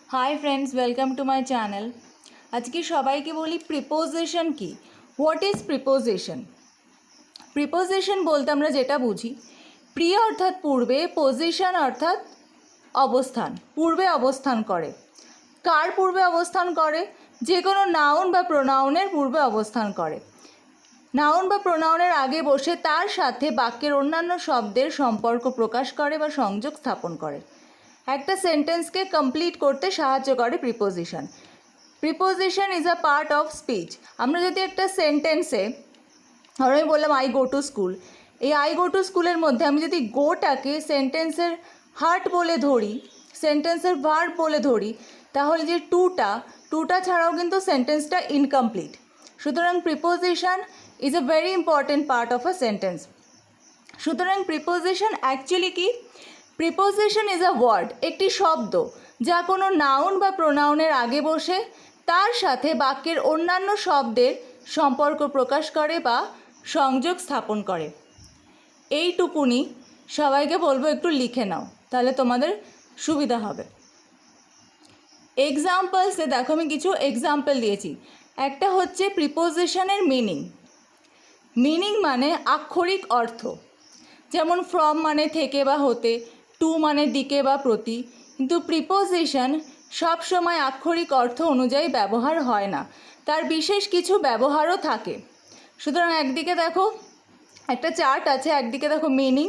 Hi friends, welcome to my channel. আজকে সবাইকে বলি প্রিপোজিশন কি। What is preposition? প্রিপোজিশন বলতে আমরা যেটা বুঝি, প্রি অর্থাৎ পূর্বে, পজিশন অর্থাৎ অবস্থান, পূর্বে অবস্থান করে। কার পূর্বে অবস্থান করে? যে কোনো নাউন বা প্রোনাউনের পূর্বে অবস্থান করে। নাউন বা প্রোনাউনের আগে বসে তার সাথে বাক্যের অন্যান্য শব্দের সম্পর্ক প্রকাশ করে বা সংযোগ স্থাপন করে। একটা সেন্টেন্সকে কমপ্লিট করতে সাহায্য করে preposition. Preposition is a part of speech. আমরা যদি একটা সেন্টেন্সে, আমি বললাম আই গো টু স্কুল, এই আই গো টু স্কুলের মধ্যে আমি যদি গোটাকে সেন্টেন্সের হার্ট বলে ধরি, সেন্টেন্সের ভার্ব বলে ধরি, তাহলে যে টুটা ছাড়াও কিন্তু সেন্টেন্সটা ইনকমপ্লিট। সুতরাং preposition is a very important part of a sentence. সুতরাং প্রিপোজিশন অ্যাকচুয়ালি কি? প্রিপোজিশন ইজ আ ওয়ার্ড, একটি শব্দ যা কোনো নাউন বা প্রোনাউনের আগে বসে তার সাথে বাক্যের অন্যান্য শব্দের সম্পর্ক প্রকাশ করে বা সংযোগ স্থাপন করে। এইটুকুনি সবাইকে বলবো একটু লিখে নাও, তাহলে তোমাদের সুবিধা হবে। এক্সাম্পলসে দেখো, আমি কিছু এক্সাম্পল দিয়েছি। একটা হচ্ছে প্রিপোজিশনের মিনিং মানে আক্ষরিক অর্থ, যেমন ফ্রম মানে থেকে বা হতে, টু মানে দিকে বা প্রতি। কিন্তু প্রিপোজিশন সবসময় আক্ষরিক অর্থ অনুযায়ী ব্যবহার হয় না, তার বিশেষ কিছু ব্যবহারও থাকে। সুতরাং একদিকে দেখো একটা চার্ট আছে, একদিকে দেখো মিনিং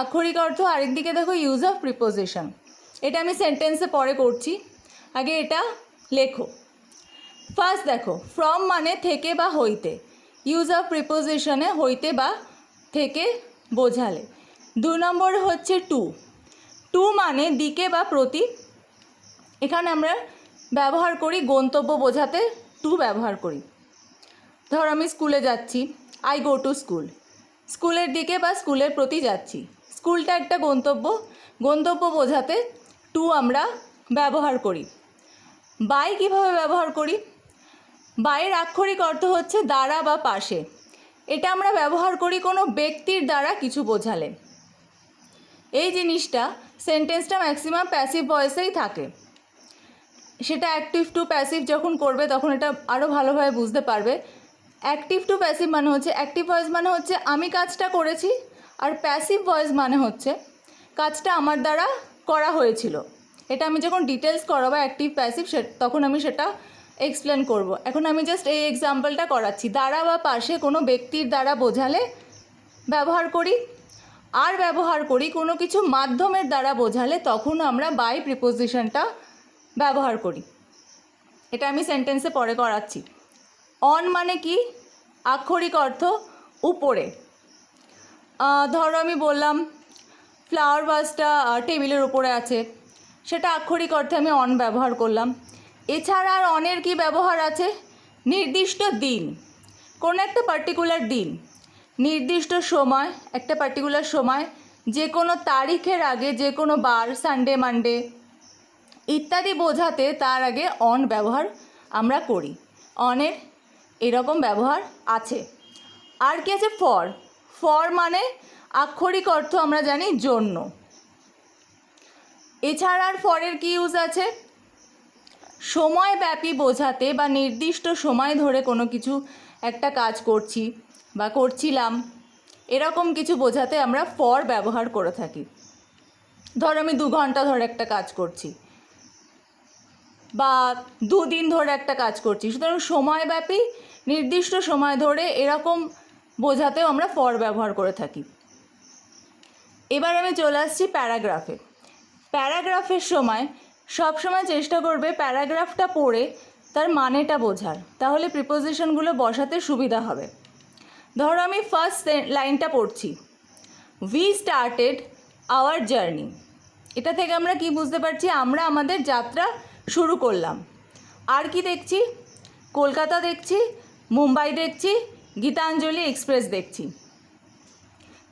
আক্ষরিক অর্থ, আরেকদিকে দেখো ইউজ অফ প্রিপোজিশন। এটা আমি সেন্টেন্সে পরে করছি, আগে এটা লেখো। ফার্স্ট দেখো, ফ্রম মানে থেকে বা হইতে, ইউজ অফ প্রিপোজিশনে হইতে বা থেকে বোঝালে। 2 নম্বর হচ্ছে টু মানে দিকে বা প্রতি, এখানে আমরা ব্যবহার করি গন্তব্য বোঝাতে টু ব্যবহার করি। ধর আমি স্কুলে যাচ্ছি, আই গো টু স্কুল, স্কুলের দিকে বা স্কুলের প্রতি যাচ্ছি। স্কুলটা একটা গন্তব্য বোঝাতে টু আমরা ব্যবহার করি। বাই কীভাবে ব্যবহার করি? বাইয়ের আক্ষরিক অর্থ হচ্ছে দ্বারা বা পাশে, এটা আমরা ব্যবহার করি কোনো ব্যক্তির দ্বারা কিছু বোঝালে। এই জিনিসটা সেন্টেন্সটা ম্যাক্সিমাম প্যাসিভ ভয়েসেই থাকে, সেটা অ্যাক্টিভ টু প্যাসিভ যখন করবে তখন এটা আরও ভালোভাবে বুঝতে পারবে। অ্যাক্টিভ টু প্যাসিভ মানে হচ্ছে, অ্যাক্টিভ ভয়েস মানে হচ্ছে আমি কাজটা করেছি, আর প্যাসিভ ভয়েস মানে হচ্ছে কাজটা আমার দ্বারা করা হয়েছিল। এটা আমি যখন ডিটেলস করাবো অ্যাক্টিভ প্যাসিভ তখন আমি সেটা এক্সপ্লেন করব। এখন আমি জাস্ট এই এক্সাম্পলটা করাচ্ছি। দ্বারা বা পাশে কোনো ব্যক্তির দ্বারা বোঝালে ব্যবহার করি, আর ব্যবহার করি কোনো কিছু মাধ্যমের দ্বারা বোঝালে তখন আমরা বাই প্রিপোজিশনটা ব্যবহার করি। এটা আমি সেন্টেন্সে পরে করাচ্ছি। অন মানে কি? আক্ষরিক অর্থ উপরে। ধরো আমি বললাম ফ্লাওয়ার ভাসটা টেবিলের উপরে আছে, সেটা আক্ষরিক অর্থে আমি অন ব্যবহার করলাম। এছাড়া আর অনের কি ব্যবহার আছে? নির্দিষ্ট দিন, কোনো একটা পার্টিকুলার দিন, নির্দিষ্ট সময়, একটা পার্টিকুলার সময়, যে কোনো তারিখের আগে, যে কোনো বার, সানডে মানডে ইত্যাদি বোঝাতে তার আগে অন ব্যবহার আমরা করি। অনের এরকম ব্যবহার আছে। আর কি আছে? ফর মানে আক্ষরিক অর্থ আমরা জানি জন্য। এছাড়া আর ফরের কি ইউজ আছে? সময়ব্যাপী বোঝাতে বা নির্দিষ্ট সময় ধরে কোনো কিছু একটা কাজ করছি বা করছিলাম, এরকম কিছু বোঝাতে আমরা ফর ব্যবহার করে থাকি। ধর আমি 2 ঘন্টা ধরে একটা কাজ করছি বা 2 দিন ধরে একটা কাজ করছি, সুতরাং সময়ব্যাপী নির্দিষ্ট সময় ধরে এরকম বোঝাতেও আমরা ফর ব্যবহার করে থাকি। এবার আমি চলে আসছি প্যারাগ্রাফে। প্যারাগ্রাফের সময় সবসময় চেষ্টা করবে প্যারাগ্রাফটা পড়ে তার মানেটা বোঝার, তাহলে প্রিপোজিশনগুলো বসাতে সুবিধা হবে। ধরো আমি ফার্স্ট লাইনটা পড়ছি, উই স্টার্টেড আওয়ার জার্নি। এটা থেকে আমরা কি বুঝতে পারছি? আমরা আমাদের যাত্রা শুরু করলাম। আর কি দেখছি? কলকাতা দেখছি, মুম্বাই দেখছি, গীতাঞ্জলি এক্সপ্রেস দেখছি।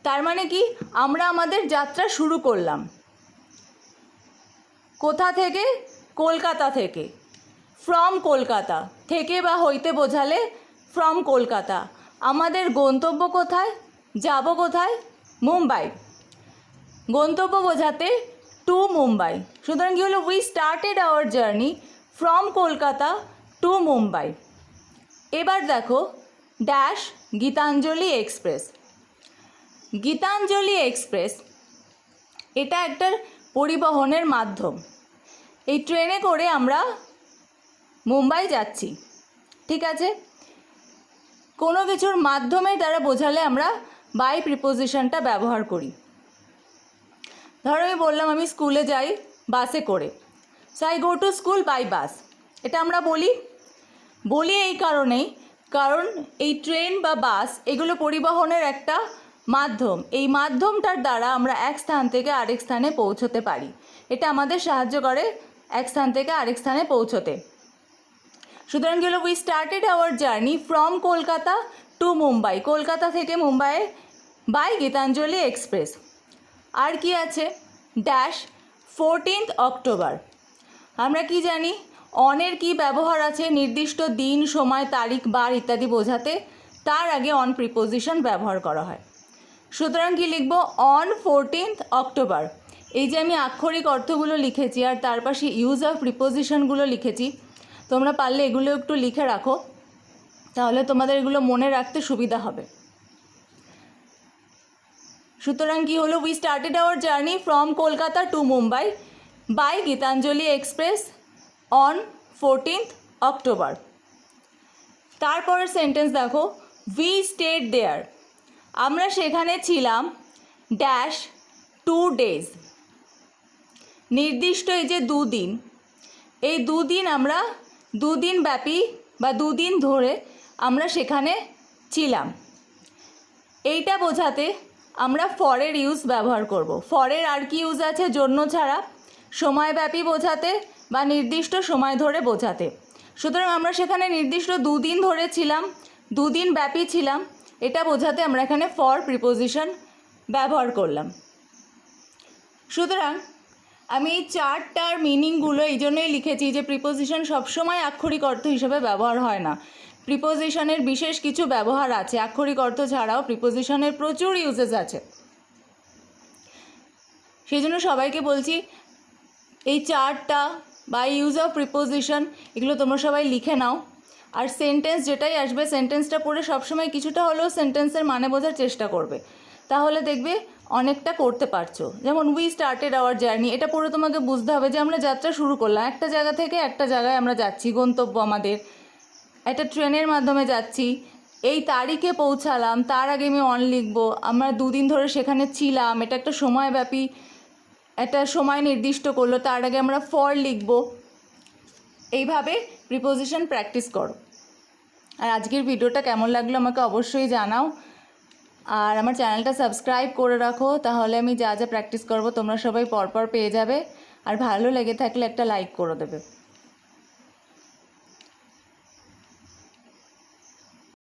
তার মানে কি? আমরা আমাদের যাত্রা শুরু করলাম। কোথা থেকে? কলকাতা থেকে। ফ্রম কলকাতা, থেকে বা হইতে বোঝালে ফ্রম কলকাতা। আমাদের গন্তব্য কোথায়? যাব কোথায়? মুম্বাই। গন্তব্য বোঝাতে টু টু মুম্বাই। সুতরাং কী হলো, we started our journey from Kolkata to Mumbai. এবার দেখো dash Gitanjali express. Gitanjali express এটা একটা পরিবহনের মাধ্যম। এই ট্রেনে করে আমরা মুম্বাই যাচ্ছি, ঠিক আছে। কোনো কিছুর মাধ্যমের দ্বারা বোঝালে আমরা বাই প্রিপোজিশনটা ব্যবহার করি। ধরো আমি বললাম আমি স্কুলে যাই বাসে করে, so I go to school by bus. এটা আমরা বলি এই কারণেই, কারণ এই ট্রেন বা বাস এগুলো পরিবহনের একটা মাধ্যম। এই মাধ্যমটার দ্বারা আমরা এক স্থান থেকে আরেক স্থানে পৌঁছতে পারি। এটা আমাদের সাহায্য করে এক স্থান থেকে আরেক স্থানে পৌঁছতে। সুতরাং কি হলো, we started our journey from Kolkata to Mumbai, Kolkata থেকে মুম্বাইয়ে বাই গীতাঞ্জলি এক্সপ্রেস। আর কি আছে, ড্যাশ 14th অক্টোবর। আমরা কি জানি অনের কি ব্যবহার আছে, নির্দিষ্ট দিন, সময়, তারিখ, বার ইত্যাদি বোঝাতে তার আগে অন প্রিপোজিশন ব্যবহার করা হয়। সুতরাং কি লিখব, অন 14th অক্টোবর। এই যে আমি আক্ষরিক অর্থগুলো লিখেছি আর তার পাশে ইউজ অফ প্রিপোজিশনগুলো লিখেছি, তোমরা পারলে এগুলো একটু লিখে রাখো, তাহলে তোমাদের এগুলো মনে রাখতে সুবিধা হবে। সুতরাং কি হলো, we started our journey from Kolkata to Mumbai by Gitanjali express on 14th October. তারপরের সেন্টেন্স দেখো, উই স্টেড দেয়ার। আমরা সেখানে ছিলাম ড্যাশ 2 days। নির্দিষ্ট এই যে দুদিন, এই দুদিন আমরা দুদিন ব্যাপী বা দুদিন ধরে আমরা সেখানে ছিলাম। এইটা বোঝাতে আমরা ফরের ইউজ ব্যবহার করব। ফরের আর কি ইউজ আছে, জন্য ছাড়া, সময়ব্যাপী বোঝাতে বা নির্দিষ্ট সময় ধরে বোঝাতে। সুতরাং আমরা সেখানে নির্দিষ্ট দুদিন ধরে ছিলাম, দুদিন ব্যাপী ছিলাম, এটা বোঝাতে আমরা এখানে ফর প্রিপোজিশন ব্যবহার করলাম। সুতরাং আমি এই চারটার মিনিংগুলো এই জন্যই লিখেছি যে প্রিপোজিশন সবসময় আক্ষরিক অর্থ হিসেবে ব্যবহার হয় না। প্রিপোজিশনের বিশেষ কিছু ব্যবহার আছে, আক্ষরিক অর্থ ছাড়াও প্রিপোজিশনের প্রচুর ইউজেস আছে। সেই জন্য সবাইকে বলছি এই চারটা বা ইউজ অফ প্রিপোজিশন এগুলো তোমরা সবাই লিখে নাও। আর সেন্টেন্স যেটাই আসবে সেন্টেন্সটা পড়ে সবসময় কিছুটা হলেও সেন্টেন্সের মানে বোঝার চেষ্টা করবে, তাহলে দেখবে অনেকটা করতে পারছো। যেমন উই স্টার্টেড আওয়ার জার্নি, এটা পড়ে তোমাকে বুঝতে হবে যে আমরা যাত্রা শুরু করলাম, একটা জায়গা থেকে একটা জায়গায় আমরা যাচ্ছি, গন্তব্য আমাদের একটা ট্রেনের মাধ্যমে যাচ্ছি, এই তারিখে পৌঁছালাম, তার আগে আমি অন লিখবো, আমরা দুদিন ধরে সেখানে ছিলাম, এটা একটা সময়ব্যাপী, একটা সময় নির্দিষ্ট করলো, তার আগে আমরা ফর লিখব। এইভাবে প্রিপোজিশন প্র্যাকটিস করো। আর আজকের ভিডিওটা কেমন লাগলো আমাকে অবশ্যই জানাও, আর আমার চ্যানেলটা সাবস্ক্রাইব করে রাখো, তাহলে আমি যা যা প্র্যাকটিস করব তোমরা সবাই পরপর পেয়ে যাবে। আর ভালো লেগে থাকলে একটা লাইক করে দেবে।